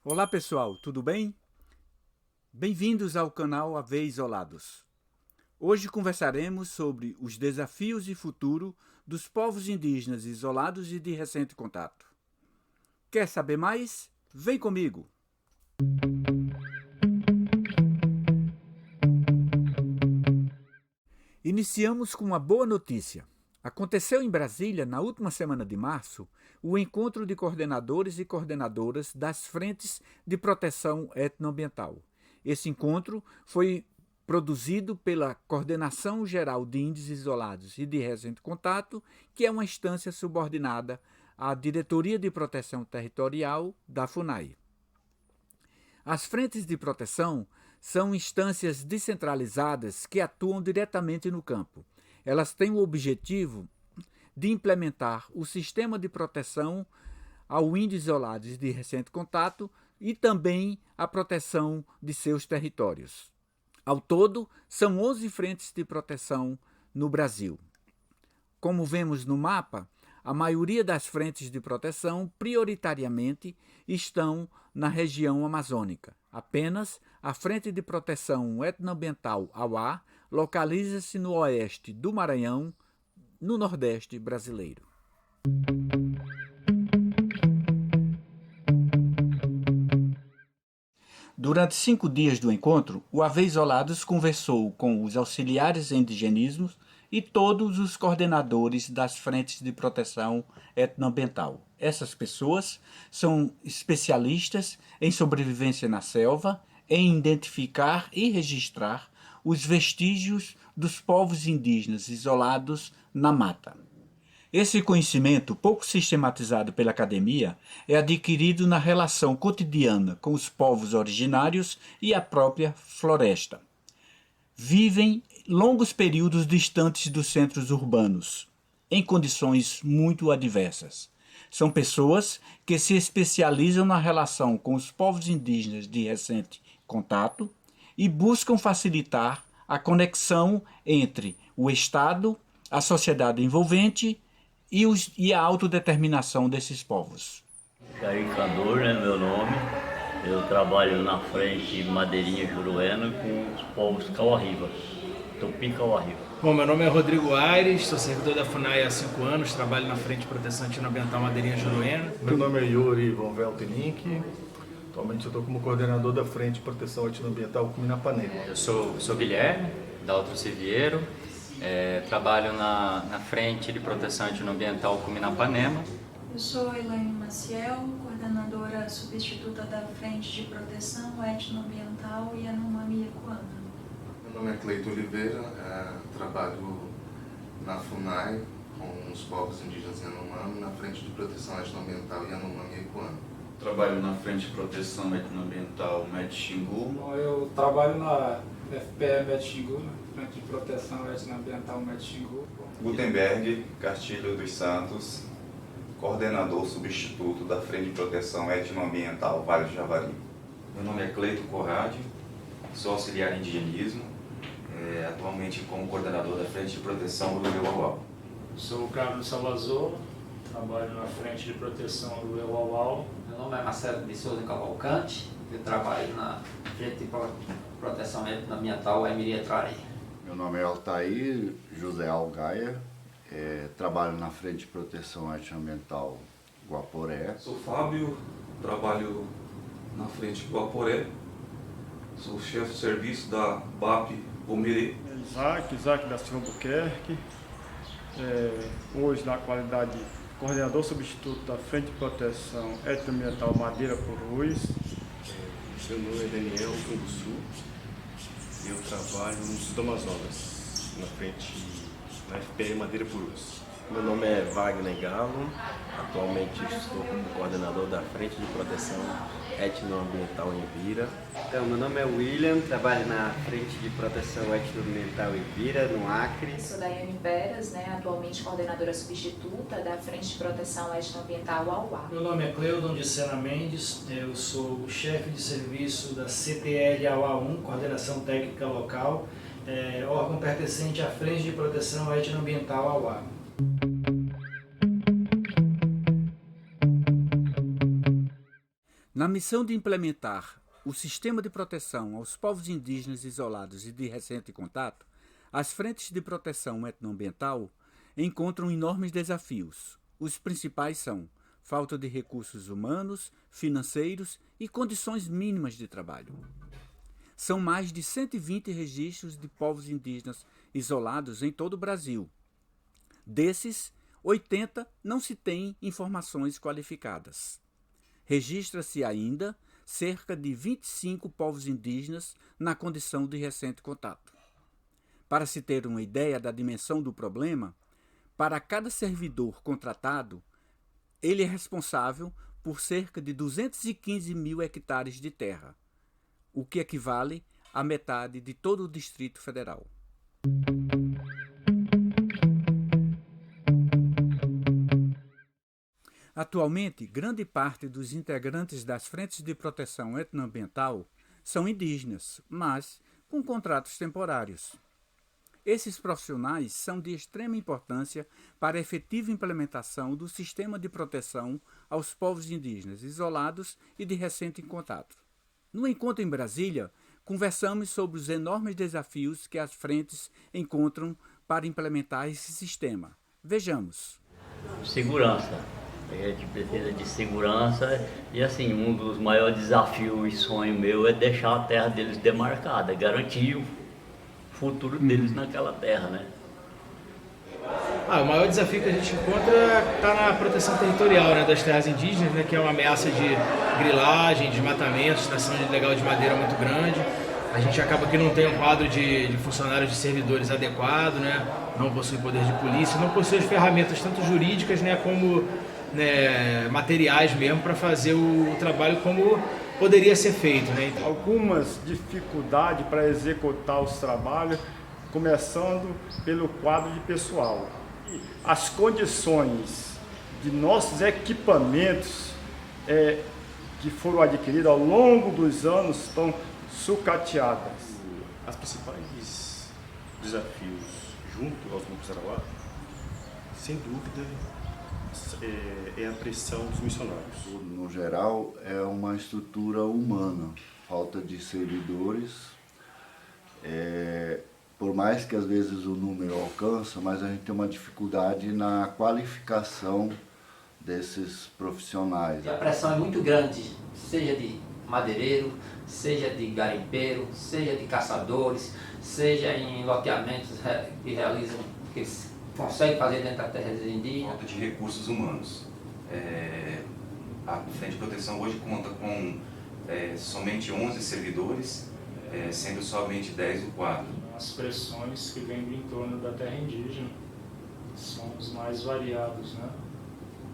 Olá pessoal, tudo bem? Bem-vindos ao canal AV Isolados. Hoje conversaremos sobre os desafios e futuro dos povos indígenas isolados e de recente contato. Quer saber mais? Vem comigo! Iniciamos com uma boa notícia. Aconteceu em Brasília, na última semana de março, o encontro de coordenadores e coordenadoras das frentes de proteção etnoambiental. Esse encontro foi produzido pela Coordenação Geral de Índios Isolados e de Recente Contato, que é uma instância subordinada à Diretoria de Proteção Territorial da FUNAI. As frentes de proteção são instâncias descentralizadas que atuam diretamente no campo. Elas têm o objetivo de implementar o sistema de proteção ao índio isolado de recente contato e também a proteção de seus territórios. Ao todo, são 11 frentes de proteção no Brasil. Como vemos no mapa, a maioria das frentes de proteção prioritariamente estão na região amazônica. Apenas a Frente de Proteção Etnoambiental AUA localiza-se no oeste do Maranhão, no Nordeste brasileiro. Durante 5 dias do encontro, o AV Isolados conversou com os auxiliares em indigenismos e todos os coordenadores das frentes de proteção etnoambiental. Essas pessoas são especialistas em sobrevivência na selva, em identificar e registrar os vestígios dos povos indígenas isolados na mata. Esse conhecimento, pouco sistematizado pela academia, é adquirido na relação cotidiana com os povos originários e a própria floresta. Vivem longos períodos distantes dos centros urbanos, em condições muito adversas. São pessoas que se especializam na relação com os povos indígenas de recente contato e buscam facilitar a conexão entre o Estado, a sociedade envolvente e a autodeterminação desses povos. Caricador, né, meu nome. Eu trabalho na frente Madeirinha Juruena com os povos Kauarriva, Tupi Kauarriva. Bom, meu nome é Rodrigo Aires, sou servidor da FUNAI há 5 anos, trabalho na frente de proteção etnoambiental Madeirinha Juruena. Meu nome é Yuri Von Veltenink, atualmente eu estou como coordenador da frente de proteção etnoambiental Cuminapanema. Eu sou Guilherme, da Outro Civieiro. Trabalho na frente de proteção etnoambiental Cuminapanema. Eu sou Elaine Maciel, coordenadora substituta da frente de proteção etnoambiental Yanomami Ecoana. Meu nome é Cleito Oliveira, trabalho na FUNAI com os povos indígenas Yanomami na frente de proteção etnoambiental Yanomami Ecoana. Trabalho na frente de proteção etnoambiental Met Xingu. Eu trabalho na FPE Met Xingu, na frente de proteção etnoambiental Met Xingu. Gutenberg Castilho dos Santos, coordenador substituto da frente de proteção etnoambiental Vale do Javari. Meu nome é Cleito Corradi, sou auxiliar em indigenismo, atualmente como coordenador da frente de proteção do Uauau. Sou o Carlos Salvador, trabalho na frente de proteção do Uauau. Meu nome é Marcelo de Souza Cavalcante, eu trabalho na frente de proteção etnoambiental Emiria Trari. Meu nome é Altair José Algaia, trabalho na frente de proteção etnoambiental Guaporé. Sou Fábio, trabalho na frente Guaporé, sou chefe de serviço da BAP Pomerê. Isaac da Silva Buquerque, hoje na qualidade de coordenador substituto da frente de proteção etnoambiental Madeira Purus. Meu nome é Daniel Canguçu, eu trabalho no sul do Amazonas, na frente da FPE Madeira Purus. Meu nome é Wagner Galo, atualmente estou como coordenador da frente de proteção etnoambiental Ivira. Então, meu nome é William, trabalho na frente de proteção etnoambiental Ivira, no Acre. Sou Daiane Peras, atualmente coordenadora substituta da frente de proteção etnoambiental AUA. Meu nome é Cleudon de Sena Mendes, eu sou o chefe de serviço da CTL AUA 1, Coordenação Técnica Local, órgão pertencente à Frente de Proteção Etnoambiental AUA. Na missão de implementar o sistema de proteção aos povos indígenas isolados e de recente contato, as frentes de proteção etnoambiental encontram enormes desafios. Os principais são falta de recursos humanos, financeiros e condições mínimas de trabalho. São mais de 120 registros de povos indígenas isolados em todo o Brasil. Desses, 80 não se têm informações qualificadas. Registra-se ainda cerca de 25 povos indígenas na condição de recente contato. Para se ter uma ideia da dimensão do problema, para cada servidor contratado, ele é responsável por cerca de 215 mil hectares de terra, o que equivale à metade de todo o Distrito Federal. Atualmente, grande parte dos integrantes das frentes de proteção etnoambiental são indígenas, mas com contratos temporários. Esses profissionais são de extrema importância para a efetiva implementação do sistema de proteção aos povos indígenas isolados e de recente contato. No encontro em Brasília, conversamos sobre os enormes desafios que as frentes encontram para implementar esse sistema. Vejamos. Segurança. A gente precisa de segurança e, assim, um dos maiores desafios e sonho meu é deixar a terra deles demarcada, garantir o futuro deles naquela terra, né? O maior desafio que a gente encontra está na proteção territorial, né, das terras indígenas, né, que é uma ameaça de grilagem, desmatamento, extração ilegal de madeira muito grande. A gente acaba que não tem um quadro de funcionários, de servidores adequado, né, não possui poder de polícia, não possui as ferramentas tanto jurídicas, né, como materiais mesmo para fazer o trabalho como poderia ser feito, né? Algumas dificuldades para executar os trabalhos, começando pelo quadro de pessoal. As condições de nossos equipamentos que foram adquiridos ao longo dos anos estão sucateadas. As principais desafios junto aos grupos Arauá, sem dúvida, é a pressão dos missionários. No geral, é uma estrutura humana, falta de servidores. Por mais que às vezes o número alcança, mas a gente tem uma dificuldade na qualificação desses profissionais. A pressão é muito grande, seja de madeireiro, seja de garimpeiro, seja de caçadores, seja em loteamentos que realizam, que conseguem fazer dentro da terra indígena. Falta de recursos humanos. A Frente de Proteção hoje conta com somente 11 servidores, sendo somente 10 o quadro. As pressões que vêm do entorno da terra indígena são os mais variados, né,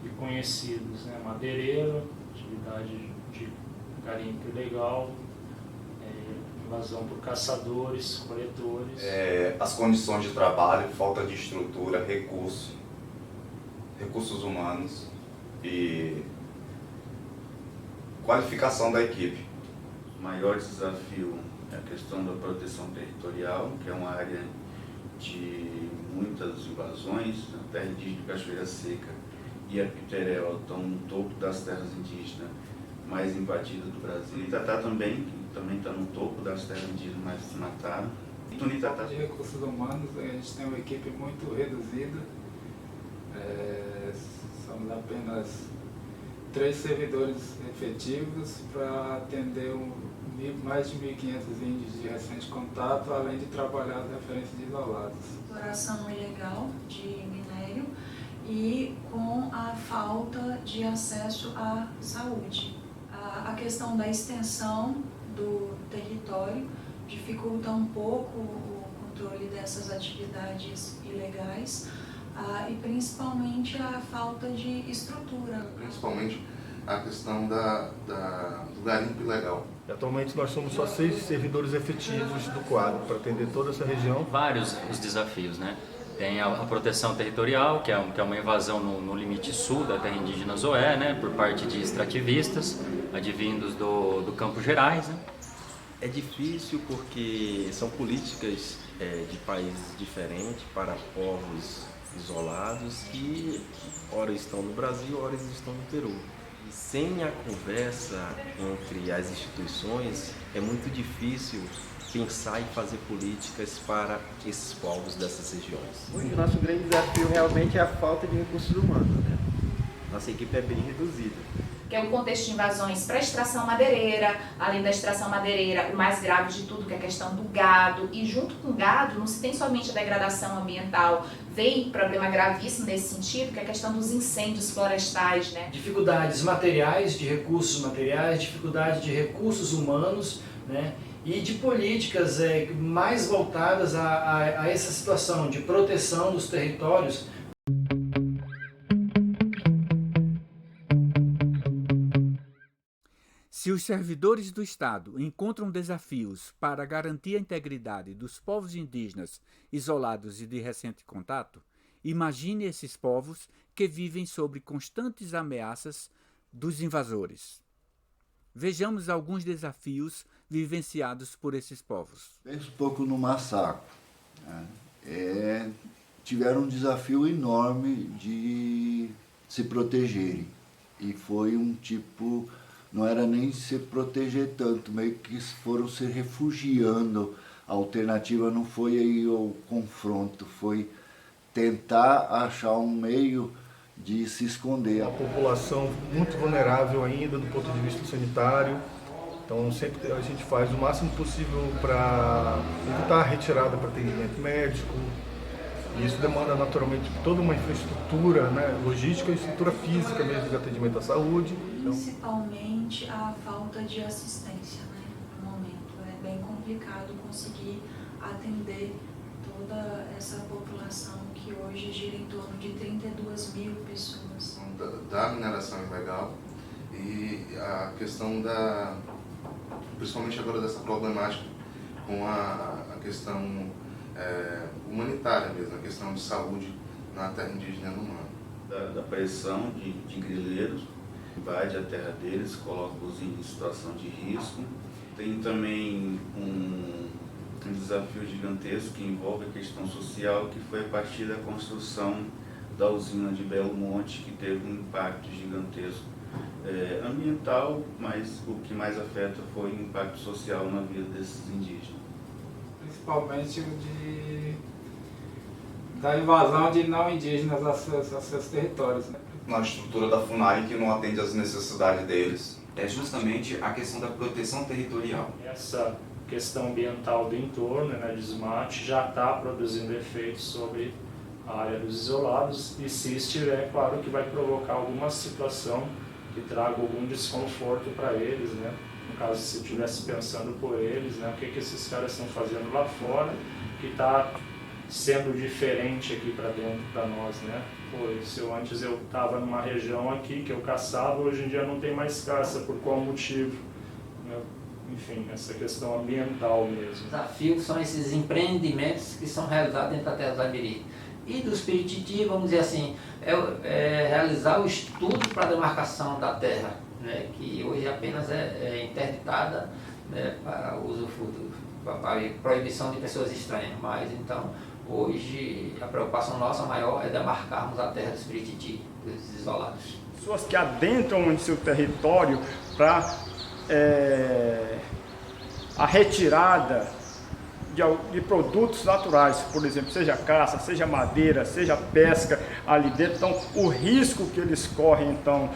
e conhecidos, né? Madeireiro, atividade de garimpo ilegal, invasão por caçadores, coletores. As condições de trabalho, falta de estrutura, recursos humanos e qualificação da equipe. O maior desafio é a questão da proteção territorial, que é uma área de muitas invasões. A terra indígena de Cachoeira Seca e a Piteréu estão no topo das terras indígenas mais invadidas do Brasil. Itatá também está no topo das terras indígenas mais desmatadas. De recursos humanos, a gente tem uma equipe muito reduzida. Somos apenas 3 servidores efetivos para atender mais de 1.500 índios de recente contato, além de trabalhar as referências de isolados. Exploração ilegal de minério e com a falta de acesso à saúde. A questão da extensão do território dificulta um pouco o controle dessas atividades ilegais e principalmente a falta de estrutura. Principalmente a questão do garimpo ilegal. Atualmente nós somos só 6 servidores efetivos do quadro para atender toda essa região. Vários os desafios, né? Tem a proteção territorial, que é uma invasão no limite sul da terra indígena Zoé, né? Por parte de extrativistas, advindos do Campos Gerais, né? É difícil porque são políticas de países diferentes para povos isolados que ora estão no Brasil, ora estão no Peru. E sem a conversa entre as instituições é muito difícil pensar e fazer políticas para esses povos dessas regiões. Hoje o nosso grande desafio realmente é a falta de recursos humanos, né? Nossa equipe é bem reduzida. Que é o contexto de invasões para a extração madeireira, além da extração madeireira, o mais grave de tudo, que é a questão do gado, e junto com o gado não se tem somente a degradação ambiental, vem problema gravíssimo nesse sentido, que é a questão dos incêndios florestais, né? Dificuldades materiais, de recursos materiais, dificuldade de recursos humanos, né? E de políticas mais voltadas a essa situação de proteção dos territórios. Se os servidores do Estado encontram desafios para garantir a integridade dos povos indígenas isolados e de recente contato, imagine esses povos que vivem sob constantes ameaças dos invasores. Vejamos alguns desafios vivenciados por esses povos. Penso um pouco no massacre. Tiveram um desafio enorme de se protegerem. E foi um tipo... Não era nem se proteger tanto, meio que foram se refugiando. A alternativa não foi aí o confronto, foi tentar achar um meio de se esconder. A população muito vulnerável ainda do ponto de vista sanitário, então sempre a gente faz o máximo possível para evitar a retirada para atendimento médico. E isso demanda naturalmente toda uma infraestrutura, né, logística e estrutura física mesmo de atendimento à saúde. Principalmente a falta de assistência, né, no momento. É bem complicado conseguir atender toda essa população que hoje gira em torno de 32 mil pessoas. Da mineração ilegal e a questão principalmente agora dessa problemática com a questão humanitária mesmo, a questão de saúde na terra indígena humana. Da pressão de grileiros, invade a terra deles, coloca-os em situação de risco. Tem também um desafio gigantesco que envolve a questão social, que foi a partir da construção da usina de Belo Monte, que teve um impacto gigantesco ambiental, mas o que mais afeta foi o impacto social na vida desses indígenas. Principalmente da invasão de não indígenas aos seus territórios, né? Na estrutura da FUNAI que não atende às necessidades deles. É justamente a questão da proteção territorial. Essa questão ambiental do entorno, né, desmate, já está produzindo efeitos sobre a área dos isolados e se estiver, claro que vai provocar alguma situação que traga algum desconforto para eles, né? No caso, se estivesse pensando por eles, né, o que esses caras estão fazendo lá fora, que está sendo diferente aqui para dentro para nós, né? Se antes eu estava numa região aqui que eu caçava, hoje em dia não tem mais caça, por qual motivo? Né? Enfim, essa questão ambiental mesmo. O desafio são esses empreendimentos que são realizados dentro da terra do Amiri. E dos Pirititi, vamos dizer assim, realizar o estudo para a demarcação da terra, né, que hoje apenas é interditada, né, para uso para proibição de pessoas estranhas. Mas então, hoje a preocupação nossa maior é demarcarmos a terra dos Pirititi, dos isolados. Pessoas que adentram em seu território para a retirada de produtos naturais, por exemplo, seja caça, seja madeira, seja pesca ali dentro. Então, o risco que eles correm, então,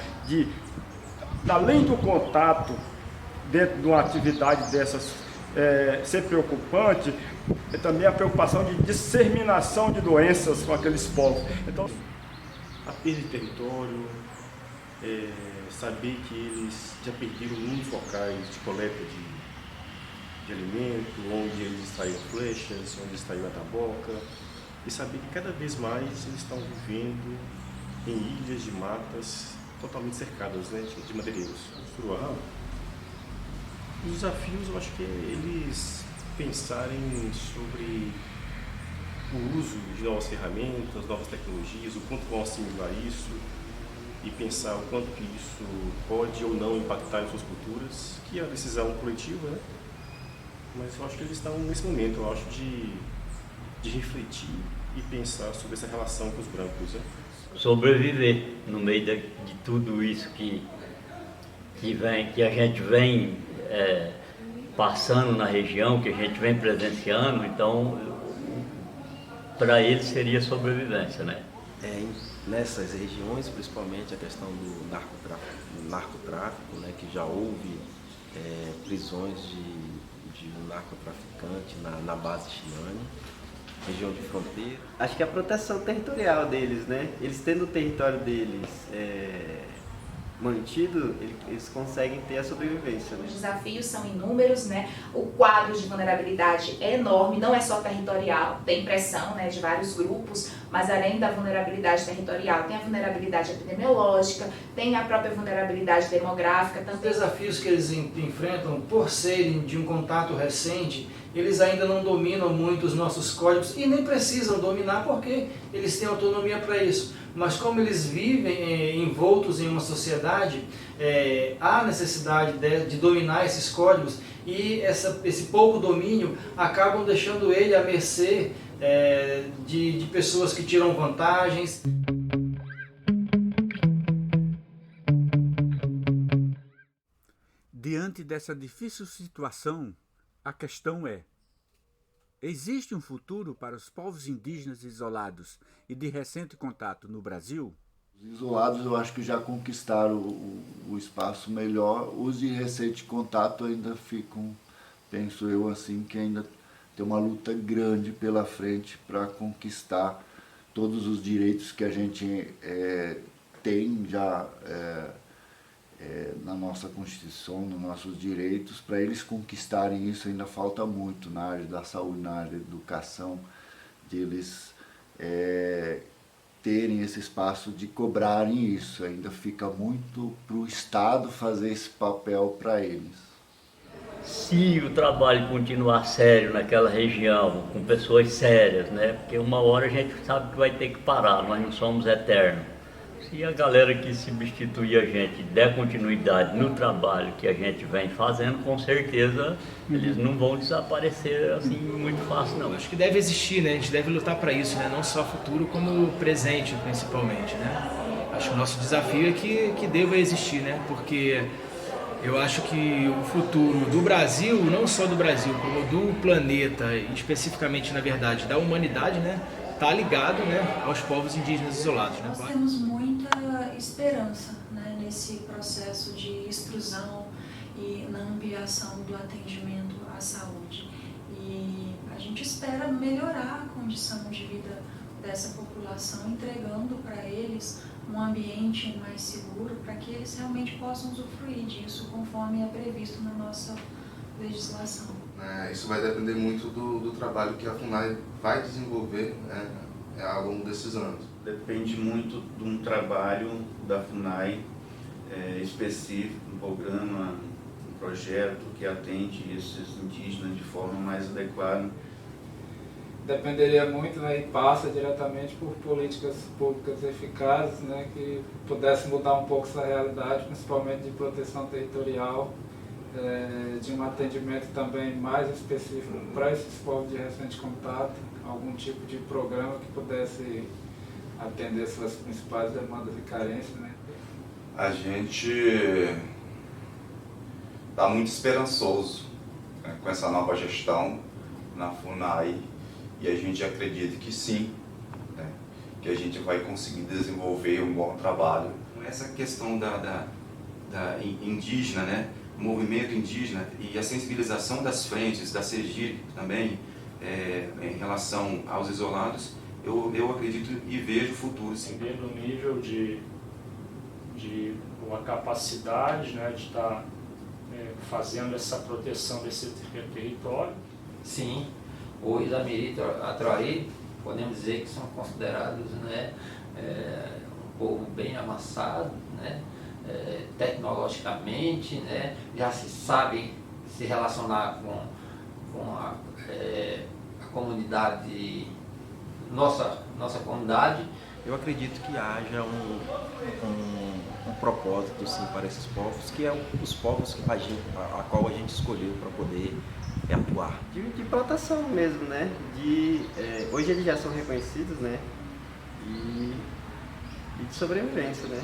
além do contato dentro de uma atividade dessas ser preocupante, é também a preocupação de disseminação de doenças com aqueles povos. Então, a perda de território, saber que eles já perderam muitos locais de coleta de alimento, onde eles extraíam flechas, onde extraíam a taboca, e saber que cada vez mais eles estão vivendo em ilhas de matas totalmente cercadas, né, de madeireiros. Os desafios, eu acho que é eles pensarem sobre o uso de novas ferramentas, novas tecnologias, o quanto vão assimilar isso e pensar o quanto que isso pode ou não impactar em suas culturas, que é a decisão coletiva, né? Mas eu acho que eles estão nesse momento, eu acho, de refletir e pensar sobre essa relação com os brancos, né? Sobreviver no meio de tudo isso que a gente vem passando na região, que a gente vem presenciando, então para eles seria sobrevivência, né? Nessas regiões, principalmente a questão do narcotráfico, né, que já houve prisões de um narcotraficante na base Chiane, região de fronteira. Acho que a proteção territorial deles, né? Eles tendo o território deles mantido, eles conseguem ter a sobrevivência, né? Os desafios são inúmeros, né? O quadro de vulnerabilidade é enorme, não é só territorial, tem pressão, né, de vários grupos, mas além da vulnerabilidade territorial, tem a vulnerabilidade epidemiológica, tem a própria vulnerabilidade demográfica. Os desafios que eles enfrentam, por serem de um contato recente, eles ainda não dominam muito os nossos códigos e nem precisam dominar porque eles têm autonomia para isso. Mas como eles vivem envoltos em uma sociedade, há necessidade de dominar esses códigos e esse pouco domínio acabam deixando ele à mercê de pessoas que tiram vantagens. Diante dessa difícil situação, a questão é: existe um futuro para os povos indígenas isolados e de recente contato no Brasil? Os isolados eu acho que já conquistaram o espaço melhor, os de recente contato ainda ficam, penso eu assim, que ainda tem uma luta grande pela frente para conquistar todos os direitos que a gente tem já na nossa Constituição, nos nossos direitos. Para eles conquistarem isso ainda falta muito na área da saúde, na área da educação, de eles terem esse espaço de cobrarem isso. Ainda fica muito para o Estado fazer esse papel para eles. Se o trabalho continuar sério naquela região, com pessoas sérias, né? Porque uma hora a gente sabe que vai ter que parar, nós não somos eternos. Se a galera que substituir a gente der continuidade no trabalho que a gente vem fazendo, com certeza eles não vão desaparecer assim muito fácil, não. Acho que deve existir, né? A gente deve lutar para isso, né? Não só futuro, como presente, principalmente, né? Acho que o nosso desafio é que deva existir, né? Porque eu acho que o futuro do Brasil, não só do Brasil, como do planeta, especificamente, na verdade, da humanidade, né? Está ligado, né, aos povos indígenas isolados. Né? Nós temos muita esperança, né, nesse processo de extrusão e na ampliação do atendimento à saúde. E a gente espera melhorar a condição de vida dessa população, entregando para eles um ambiente mais seguro, para que eles realmente possam usufruir disso conforme é previsto na nossa legislação. Isso vai depender muito do trabalho que a FUNAI vai desenvolver, né, ao longo desses anos. Depende muito de um trabalho da FUNAI específico, um programa, um projeto que atende esses indígenas de forma mais adequada. Dependeria muito, né, e passa diretamente por políticas públicas eficazes, né, que pudessem mudar um pouco essa realidade, principalmente de proteção territorial, de um atendimento também mais específico para esses povos de recente contato, algum tipo de programa que pudesse atender suas principais demandas e carências, né? A gente está muito esperançoso, né, com essa nova gestão na FUNAI, e a gente acredita que sim, né, que a gente vai conseguir desenvolver um bom trabalho. Essa questão da indígena, né, o movimento indígena e a sensibilização das frentes, da CEGIP também, em relação aos isolados, eu acredito e vejo o futuro, sim. No nível de uma capacidade, né, de estar fazendo essa proteção desse território. Sim, o Isamiri e a Troari, podemos dizer que são considerados, né, um povo bem avançado, né, tecnologicamente, né, já se sabe se relacionar com a comunidade, nossa comunidade. Eu acredito que haja um propósito sim, para esses povos, que é os povos a qual a gente escolheu para poder atuar? De proteção mesmo, né? Hoje eles já são reconhecidos, né? E de sobrevivência, né?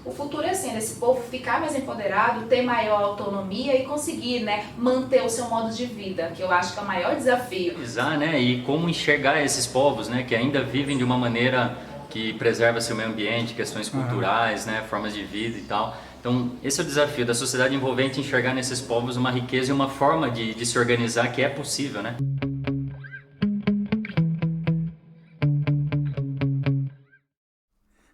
O futuro é assim, esse povo ficar mais empoderado, ter maior autonomia e conseguir, né, manter o seu modo de vida, que eu acho que é o maior desafio. Né? E como enxergar esses povos, né, que ainda vivem de uma maneira que preserva seu meio ambiente, questões culturais, né, formas de vida e tal. Então, esse é o desafio da sociedade envolvente, enxergar nesses povos uma riqueza e uma forma de se organizar que é possível, né?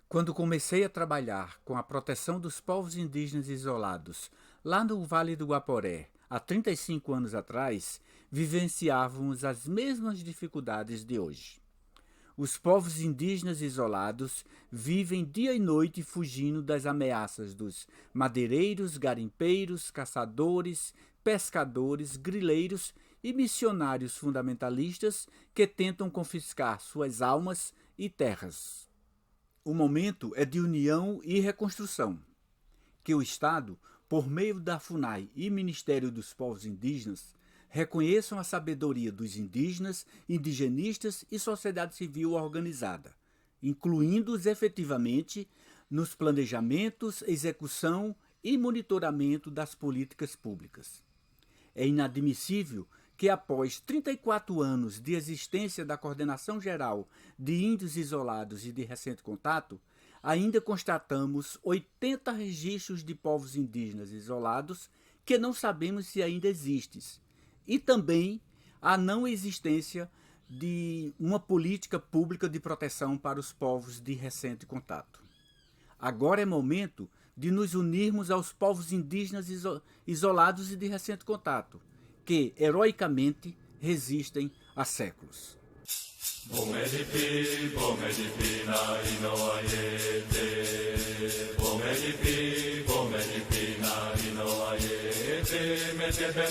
Quando comecei a trabalhar com a proteção dos povos indígenas isolados lá no Vale do Guaporé, há 35 anos atrás, vivenciávamos as mesmas dificuldades de hoje. Os povos indígenas isolados vivem dia e noite fugindo das ameaças dos madeireiros, garimpeiros, caçadores, pescadores, grileiros e missionários fundamentalistas que tentam confiscar suas almas e terras. O momento é de união e reconstrução, que o Estado, por meio da FUNAI e Ministério dos Povos Indígenas, reconheçam a sabedoria dos indígenas, indigenistas e sociedade civil organizada, incluindo-os efetivamente nos planejamentos, execução e monitoramento das políticas públicas. É inadmissível que após 34 anos de existência da Coordenação Geral de Índios Isolados e de Recente Contato, ainda constatamos 80 registros de povos indígenas isolados que não sabemos se ainda existem, e também a não existência de uma política pública de proteção para os povos de recente contato. Agora é momento de nos unirmos aos povos indígenas isolados e de recente contato, que, heroicamente, resistem há séculos.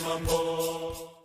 Mambo